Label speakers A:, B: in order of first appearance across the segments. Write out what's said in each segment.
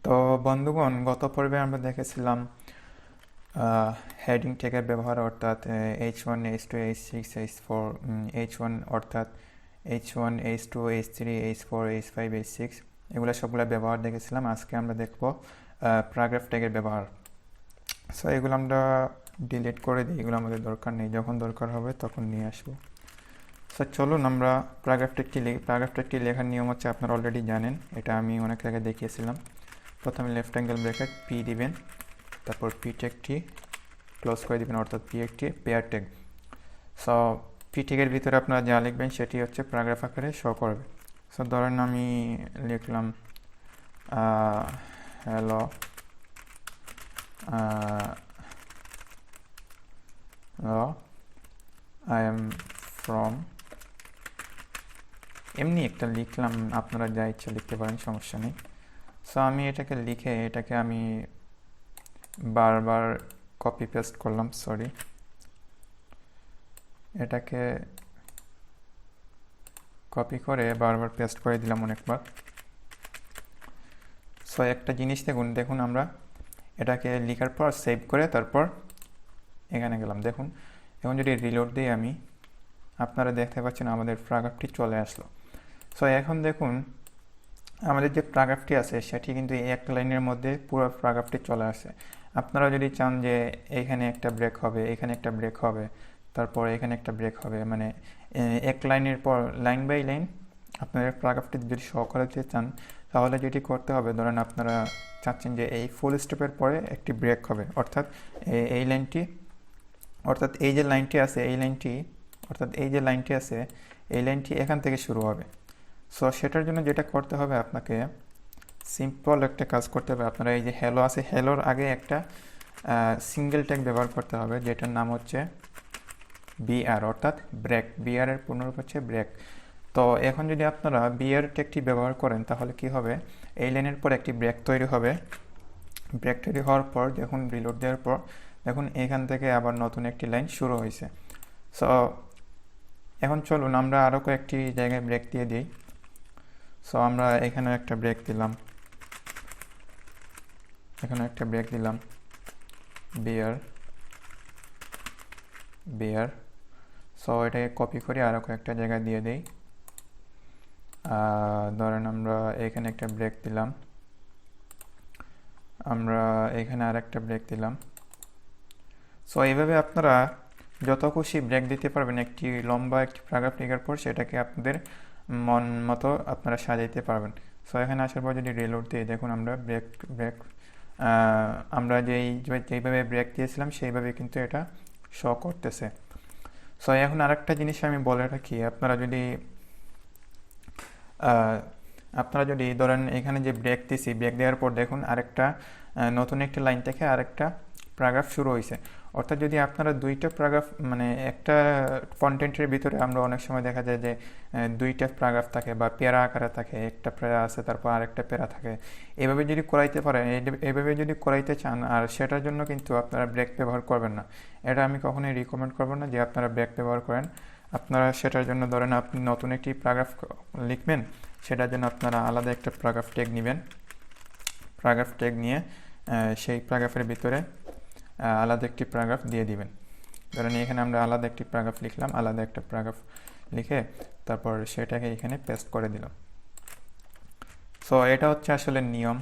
A: তো বন্ধুগণ, গত পর্বে আমরা দেখেছিলাম হেডিং ট্যাগের ব্যবহার, অর্থাৎ H1 H2 H6 H4 H1 অর্থাৎ H1 H2 H3 H4 H5 H6 এগুলো সবগুলো ব্যবহার দেখেছিলাম। আজকে আমরা দেখব প্যারাগ্রাফ ট্যাগের ব্যবহার। সো এগুলো আমরা ডিলিট করে দিই, এগুলো আমাদের দরকার নেই, যখন দরকার হবে তখন নিয়ে আসবো। সো চলুন আমরা প্যারাগ্রাফ ট্যাগটি লেখার নিয়ম হচ্ছে আপনারা অলরেডি জানেন, এটা আমি অনেক আগে দেখিয়েছিলাম। প্রথমে লেফট অ্যাঙ্গেল ব্র্যাকেট পি দিবেন, তারপর পি ট্যাগটি ক্লোজ করে দিবেন, অর্থাৎ পি একটি পেয়ার ট্যাগ। সো পি ট্যাগের ভিতরে আপনারা যা লিখবেন সেটি হচ্ছে প্যারাগ্রাফ আকারে শো করবে। সো ধরেন আমি লিখলাম হ্যালো আই এম ফ্রম, এমনি একটা লিখলাম, আপনারা যা ইচ্ছা লিখতে পারেন, সমস্যা নেই। সো আমি এটাকে লিখে এটাকে আমি বারবার কপি পেস্ট করলাম, এটাকে কপি করে বারবার পেস্ট করে দিলাম অনেকবার। সো একটা জিনিস দেখুন আমরা এটাকে লেখার পর সেভ করে তারপর এখানে গেলাম, দেখুন এখন যদি রিলোড দিই আমি, আপনারা দেখতে পাচ্ছেন আমাদের প্যারাগ্রাফটি চলে আসলো। সো এখন দেখুন আমাদের যে প্যারাগ্রাফটি আছে সেটি কিন্তু এই একটা লাইনের মধ্যে পুরো প্যারাগ্রাফটি চলে আসে। আপনারা যদি চান যে এখানে একটা ব্রেক হবে, এখানে একটা ব্রেক হবে, তারপর এখানে একটা ব্রেক হবে, মানে এক লাইনের পর লাইন বাই লাইন আপনাদের প্যারাগ্রাফটি যদি শো করাতে চান, তাহলে যেটি করতে হবে, ধরেন আপনারা চাচ্ছেন যে এই ফুল স্টপের পরে একটি ব্রেক হবে, অর্থাৎ এই লাইনটি, অর্থাৎ এই যে লাইনটি আছে এই লাইনটি, অর্থাৎ এই যে লাইনটি আছে এই লাইনটি এখান থেকে শুরু হবে। সো সেটার জন্য যেটা করতে হবে, আপনাকে সিম্পল একটা কাজ করতে হবে। আপনারা এই যে হ্যালো আছে, হ্যালোর আগে একটা সিঙ্গেল ট্যাগ ব্যবহার করতে হবে, যেটার নাম হচ্ছে বিআর, অর্থাৎ ব্রেক। বিআর এর পূর্ণরূপ হচ্ছে ব্রেক। তো এখন যদি আপনারা বিআর ট্যাগটি ব্যবহার করেন তাহলে কি হবে, এই লাইনের পর একটি ব্রেক তৈরি হবে। ব্রেক তৈরি হওয়ার পর দেখুন রিলোড দেওয়ার পর দেখুন এখান থেকে আবার নতুন একটি লাইন শুরু হয়েছে। সো এখন চলুন আমরা আরও কয়েকটি জায়গায় ব্রেক দিয়ে দিই। সো আমরা এখানে একটা ব্রেক দিলাম, এখানে একটা ব্রেক দিলাম, বিয়ার। সো এটাকে কপি করে আরও কয়েকটা জায়গায় দিয়ে দিই। ধরেন আমরা এখানে একটা ব্রেক দিলাম, আমরা এখানে আর একটা ব্রেক দিলাম। সো এইভাবে আপনারা যত খুশি ব্রেক দিতে পারবেন একটি লম্বা একটি প্যারাগ্রাফ লেখার পর, সেটাকে আপনাদের মন মতো আপনারা সাজাইতে পারবেন। সো এখানে আসার পর যদি রিলোড দিই, দেখুন আমরা ব্রেক আমরা যেইভাবে ব্রেক দিয়েছিলাম সেইভাবে কিন্তু এটা শো করতেছে। সো এখন আরেকটা জিনিস আমি বলে রাখি, আপনারা যদি ধরেন এখানে যে ব্রেক দিয়েছি, ব্রেক দেওয়ার পর দেখুন আরেকটা নতুন একটি লাইন থেকে আরেকটা প্যারাগ্রাফ শুরু হয়েছে। অর্থাৎ যদি আপনারা দুইটা প্যারাগ্রাফ, মানে একটা কন্টেন্টের ভিতরে আমরা অনেক সময় দেখা যায় যে দুইটা প্যারাগ্রাফ থাকে বা প্যারা আকারে থাকে, একটা প্যারা আছে তারপর আরেকটা প্যারা থাকে, এভাবে যদি করাইতে পারেন, এভাবে যদি করাইতে চান, আর সেটার জন্য কিন্তু আপনারা ব্রেক ব্যবহার করবেন না। এটা আমি কখনোই রিকমেন্ড করবো না যে আপনারা ব্রেক ব্যবহার করেন। আপনারা সেটার জন্য ধরেন আপনি নতুন একটি প্যারাগ্রাফ লিখবেন, সেটার জন্য আপনারা আলাদা একটা প্যারাগ্রাফ ট্যাগ নেবেন। প্যারাগ্রাফ ট্যাগ নিয়ে সেই প্যারাগ্রাফের ভিতরে আলাদা একটি প্যারাগ্রাফ দিয়ে দিবেন। ধরেন এখানে আমরা আলাদা একটি প্যারাগ্রাফ লিখলাম, আলাদা একটা প্যারাগ্রাফ লিখে তারপর সেটাকে এখানে পেস্ট করে দিলাম। সো এটা হচ্ছে আসলে নিয়ম।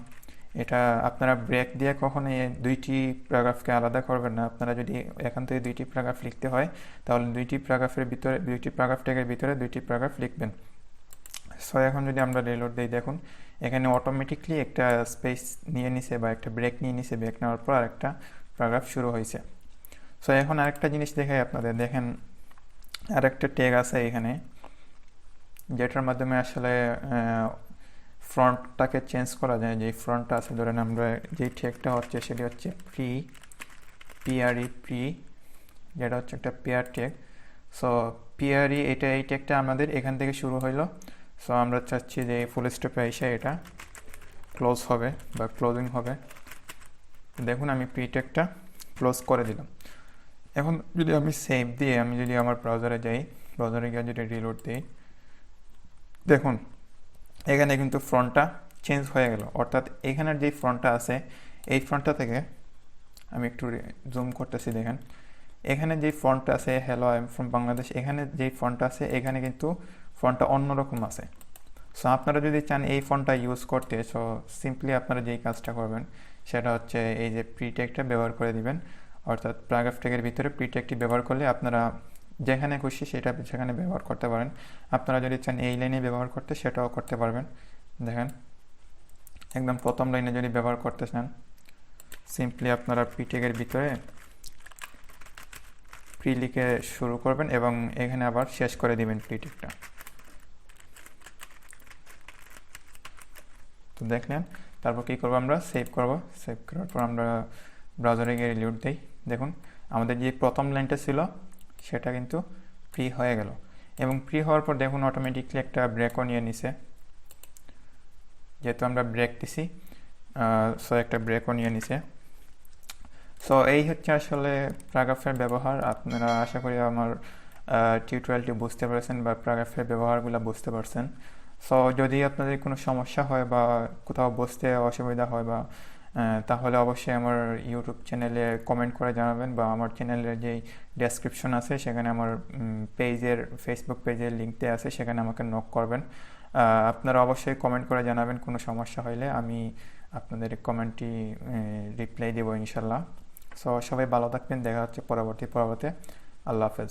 A: এটা আপনারা ব্রেক দিয়ে কখনো দুইটি প্যারাগ্রাফকে আলাদা করবেন না। আপনারা যদি এখান থেকে দুইটি প্যারাগ্রাফ লিখতে হয় তাহলে দুইটি প্যারাগ্রাফ ট্যাগের ভিতরে দুইটি প্যারাগ্রাফ লিখবেন। সো এখন যদি আমরা রিলোড দিই, দেখুন এখানে অটোমেটিকলি একটা স্পেস নিয়ে নিছে বা একটা ব্রেক নিয়ে নিছে, ব্রেক নেওয়ার পর আরেকটা প্যারাগ্রাফ শুরু হয়েছে। সো এখন আরেকটা জিনিস দেখাই আপনাদের, দেখেন আরেকটা ট্যাগ আছে এখানে, যেটার মাধ্যমে আসলে ফ্রন্টটাকে চেঞ্জ করা যায়। যে ফ্রন্টটা আছে, ধরেন আমরা যেই ট্যাগটা হচ্ছে সেটি হচ্ছে প্রি, যেটা হচ্ছে একটা পেয়ার ট্যাগ। সো পিআরই এই ট্যাগটা আমাদের এখান থেকে শুরু হইলো। সো আমরা চাচ্ছি যে ফুল স্টপে এসে এটা ক্লোজ হবে বা ক্লোজিং হবে। দেখুন আমি প্রি ট্যাগটা ক্লোজ করে দিলাম। এখন যদি আমি সেভ দিয়ে আমি যদি আমার ব্রাউজারে যাই, ব্রাউজারে গিয়ে যদি রিলোড দিই, দেখুন এখানে কিন্তু ফ্রন্টটা চেঞ্জ হয়ে গেল। অর্থাৎ এখানের যে ফন্টটা আছে এই ফন্টটা থেকে আমি একটু জুম করতেছি, দেখেন এখানে যে ফন্টটা আছে hello I am from Bangladesh, এখানে যে ফন্টটা আছে এখানে কিন্তু ফন্টটা অন্যরকম আছে। সো আপনারা যদি চান এই ফন্টটা ইউজ করতে, সো সিম্পলি আপনারা যেই কাজটা করবেন সেটা হচ্ছে এই যে প্রি ট্যাগটা ব্যবহার করে দিবেন। অর্থাৎ প্যারাগ্রাফ ট্যাগের ভিতরে প্রি ট্যাগটি ব্যবহার করলে আপনারা যেখানে খুশি সেটা সেখানে ব্যবহার করতে পারেন। আপনারা যদি চান এই লাইনে ব্যবহার করতে সেটাও করতে পারবেন। দেখেন একদম প্রথম লাইনে যদি ব্যবহার করতে চান সিম্পলি আপনারা প্রি ট্যাগের ভিতরে প্রি লিখে শুরু করবেন এবং এখানে আবার শেষ করে দিবেন প্রি ট্যাগটা। তো দেখলেন, তারপর কী করবো আমরা সেভ করব। সেভ করার পর আমরা ব্রাউজারে গিয়ে রিলোড দিই। দেখুন আমাদের যে প্রথম লাইনটা ছিল সেটা কিন্তু প্রি হয়ে গেল এবং প্রি হওয়ার পর দেখুন অটোমেটিকলি একটা ব্রেকও নিয়ে নিছে, যেহেতু আমরা ব্রেক দিছি সো একটা ব্রেকও নিয়ে নিছে। সো এই হচ্ছে আসলে প্যারাগ্রাফের ব্যবহার। আপনারা আশা করি আমার টিউটোরিয়ালটি বুঝতে পেরেছেন বা প্যারাগ্রাফের ব্যবহারগুলো বুঝতে পারছেন। সো যদি আপনাদের কোনো সমস্যা হয় বা কোথাও বুঝতে অসুবিধা হয় বা তাহলে অবশ্যই আমার ইউটিউব চ্যানেলে কমেন্ট করে জানাবেন বা আমার চ্যানেলের যেই ডেসক্রিপশন আছে সেখানে আমার ফেসবুক পেজের লিঙ্ক দেওয়া আছে, সেখানে আমাকে নক করবেন। আপনারা অবশ্যই কমেন্ট করে জানাবেন কোনো সমস্যা হলে, আমি আপনাদের কমেন্টটি রিপ্লাই দেবো ইনশাল্লাহ। সো সবাই ভালো থাকবেন, দেখা হচ্ছে পরবর্তী পর্বতে। আল্লাহ হাফেজ।